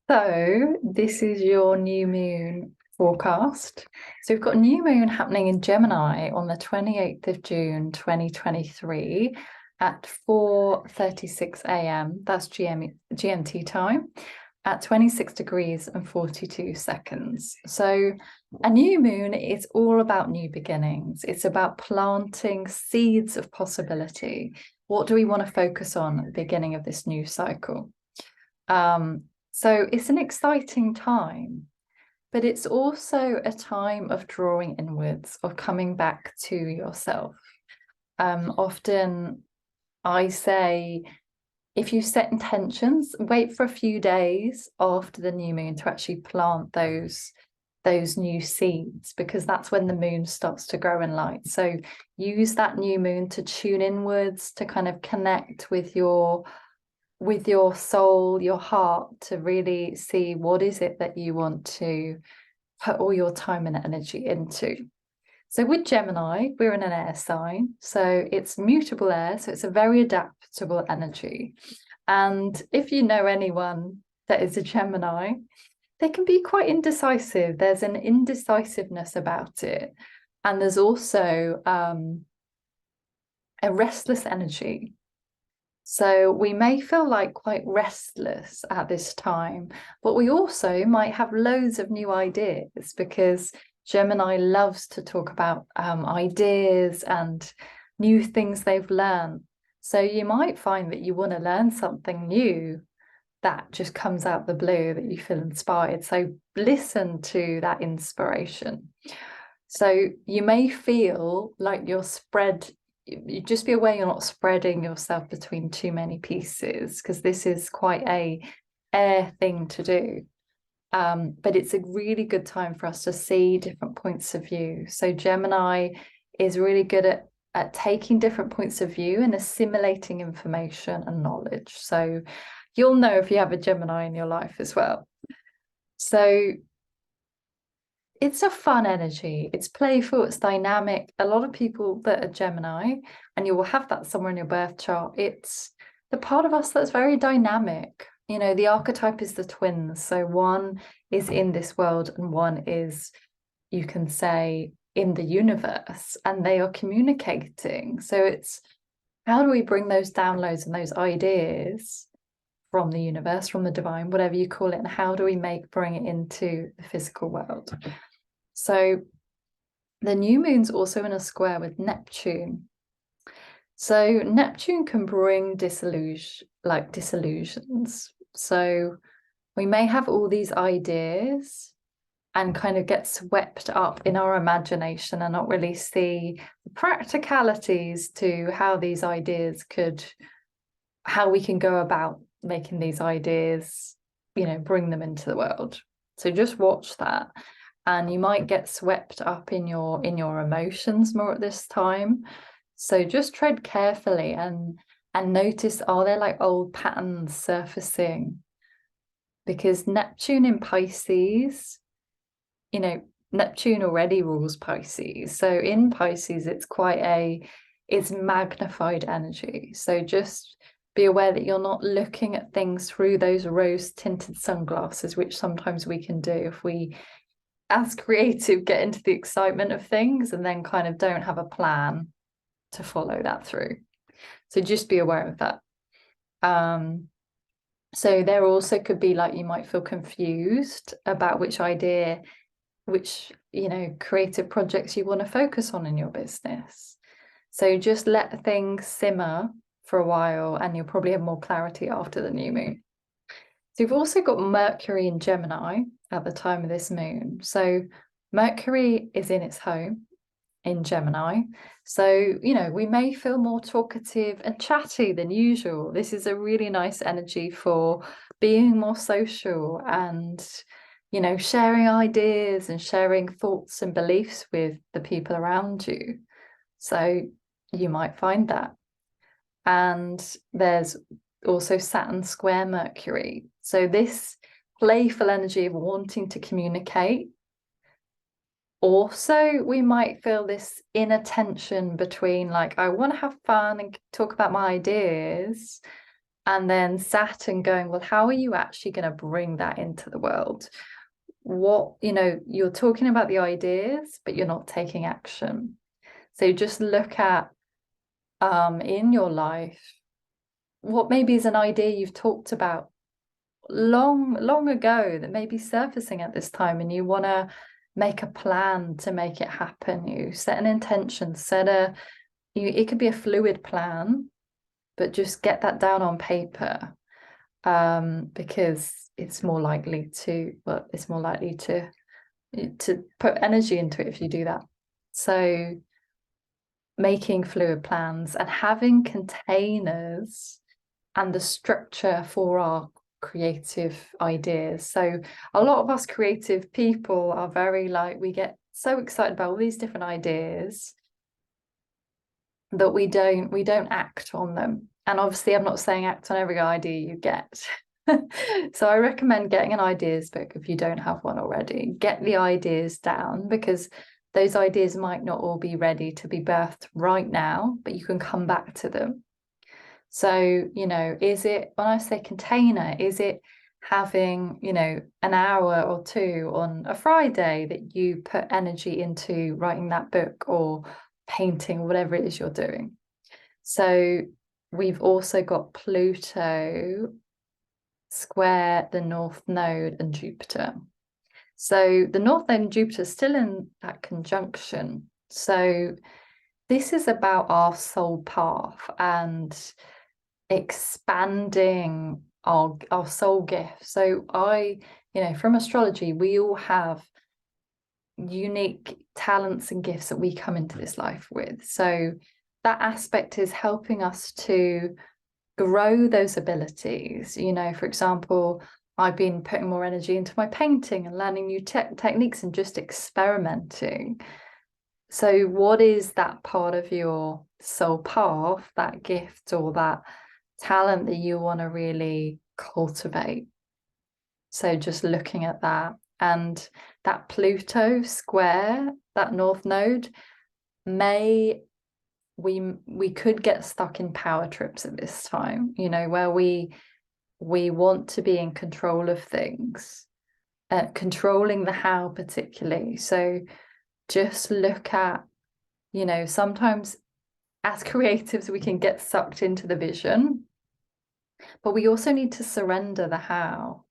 So this is your new moon forecast. So we've got a new moon happening in Gemini on the 28th of June, 2023 at 4:36 a.m. That's GMT time at 26 degrees and 42 seconds. So a new moon is all about new beginnings. It's about planting seeds of possibility. What do we want to focus on at the beginning of this new cycle? So it's an exciting time, but it's also a time of drawing inwards, of coming back to yourself. Often I say, if you set intentions, wait for a few days after the new moon to actually plant those new seeds, because that's when the moon starts to grow in light. So use that new moon to tune inwards, to kind of connect with your soul, your heart, to really see what is it that you want to put all your time and energy into. So with Gemini, we're in an air sign, so it's mutable air, so it's a very adaptable energy. And if you know anyone that is a Gemini, they can be quite indecisive. There's an indecisiveness about it. And there's also a restless energy. So we may feel like quite restless at this time, but we also might have loads of new ideas, because Gemini loves to talk about ideas and new things they've learned. So you might find that you want to learn something new that just comes out the blue, that you feel inspired. So listen to that inspiration. So you may feel like you're spread. You just be aware you're not spreading yourself between too many pieces, because this is quite a air thing to do. But it's a really good time for us to see different points of view. So Gemini is really good at taking different points of view and assimilating information and knowledge. So you'll know if you have a Gemini in your life as well. So it's a fun energy. It's playful, it's dynamic. A lot of people that are Gemini, and you will have that somewhere in your birth chart, it's the part of us that's very dynamic. You know, the archetype is the twins. So one is in this world and one is, you can say, in the universe, and they are communicating. So it's, how do we bring those downloads and those ideas from the universe, from the divine, whatever you call it, and how do we bring it into the physical world? So the new moon's also in a square with Neptune. So Neptune can bring disillusions. So we may have all these ideas and kind of get swept up in our imagination and not really see the practicalities to how these ideas how we can go about making these ideas, bring them into the world. So just watch that. And you might get swept up in your emotions more at this time. So just tread carefully and notice, are there like old patterns surfacing? Because Neptune in Pisces, Neptune already rules Pisces. So in Pisces, it's magnified energy. So just be aware that you're not looking at things through those rose-tinted sunglasses, which sometimes we can do if we, as creative, get into the excitement of things and then kind of don't have a plan to follow that through. So just be aware of that. So there also could be like, you might feel confused about which creative projects you want to focus on in your business. So just let things simmer for a while and you'll probably have more clarity after the new moon. So you've also got Mercury in Gemini at the time of this moon. So Mercury is in its home in Gemini. So, we may feel more talkative and chatty than usual. This is a really nice energy for being more social and, sharing ideas and sharing thoughts and beliefs with the people around you. So you might find that. And there's also Saturn square Mercury. So this playful energy of wanting to communicate. Also, we might feel this inner tension between like, I want to have fun and talk about my ideas, and then Saturn going, well, how are you actually going to bring that into the world? What, you're talking about the ideas, but you're not taking action. So just look at in your life, what maybe is an idea you've talked about long ago that may be surfacing at this time, and you want to make a plan to make it happen. You set an intention, it could be a fluid plan, but just get that down on paper, because it's more likely to put energy into it if you do that. So making fluid plans and having containers and the structure for our creative ideas. So a lot of us creative people are very we get so excited about all these different ideas that we don't act on them. And obviously I'm not saying act on every idea you get. So I recommend getting an ideas book if you don't have one already. Get the ideas down, because those ideas might not all be ready to be birthed right now, but you can come back to them. So, is it, when I say container, is it having, an hour or two on a Friday that you put energy into writing that book or painting, whatever it is you're doing? So we've also got Pluto square the North Node and Jupiter. So the North Node and Jupiter is still in that conjunction. So this is about our soul path and expanding our soul gift. So from astrology, we all have unique talents and gifts that we come into this life with. So that aspect is helping us to grow those abilities. For example, I've been putting more energy into my painting and learning new techniques and just experimenting. So what is that part of your soul path, that gift or that talent that you want to really cultivate? So just looking at that, and that Pluto square, that North Node, we could get stuck in power trips at this time, where we want to be in control of things, controlling the how particularly. So just look at, sometimes as creatives, we can get sucked into the vision, but we also need to surrender the how.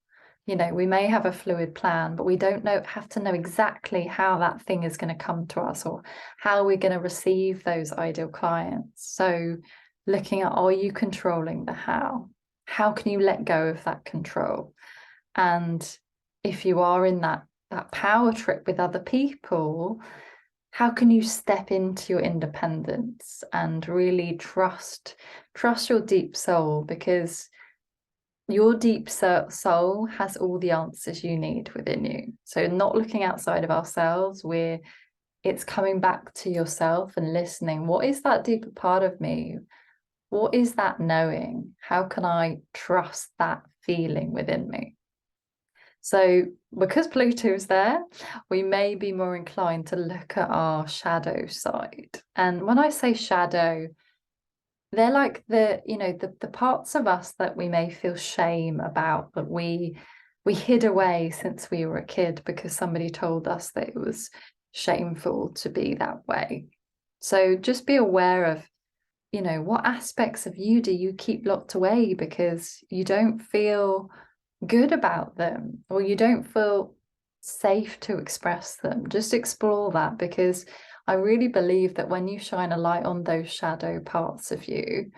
We may have a fluid plan, but we don't have to know exactly how that thing is going to come to us or how we're going to receive those ideal clients. So looking at, are you controlling the how? How can you let go of that control? And if you are in that power trip with other people, how can you step into your independence and really trust your deep soul? Because your deep soul has all the answers you need within you. So not looking outside of ourselves, it's coming back to yourself and listening. What is that deeper part of me? What is that knowing? How can I trust that feeling within me? So because Pluto is there, we may be more inclined to look at our shadow side. And when I say shadow, they're like the parts of us that we may feel shame about, that we hid away since we were a kid because somebody told us that it was shameful to be that way. So just be aware of, what aspects of you do you keep locked away because you don't feel good about them, or you don't feel safe to express them. Just explore that, because I really believe that when you shine a light on those shadow parts of you,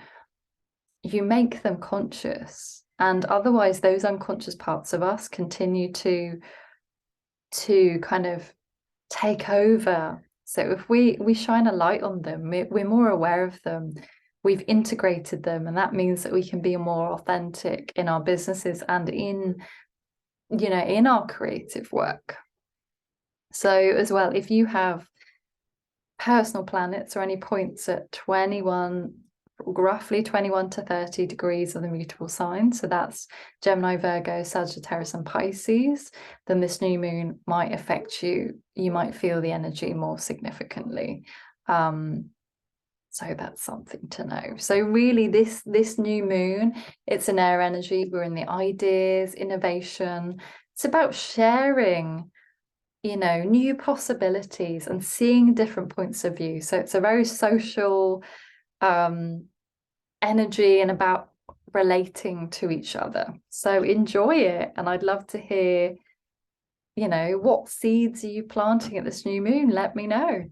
you make them conscious, and otherwise those unconscious parts of us continue to kind of take over. So if we shine a light on them, we're more aware of them, we've integrated them, and that means that we can be more authentic in our businesses and in our creative work. So as well, if you have personal planets or any points at roughly 21 to 30 degrees of the mutable sign, so that's Gemini, Virgo, Sagittarius and Pisces, then this new moon might affect you. You might feel the energy more significantly. So that's something to know. So really this new moon, it's an air energy. We're in the ideas, innovation. It's about sharing, you know, new possibilities and seeing different points of view. So it's a very social energy and about relating to each other. So enjoy it. And I'd love to hear, you know, what seeds are you planting at this new moon? Let me know.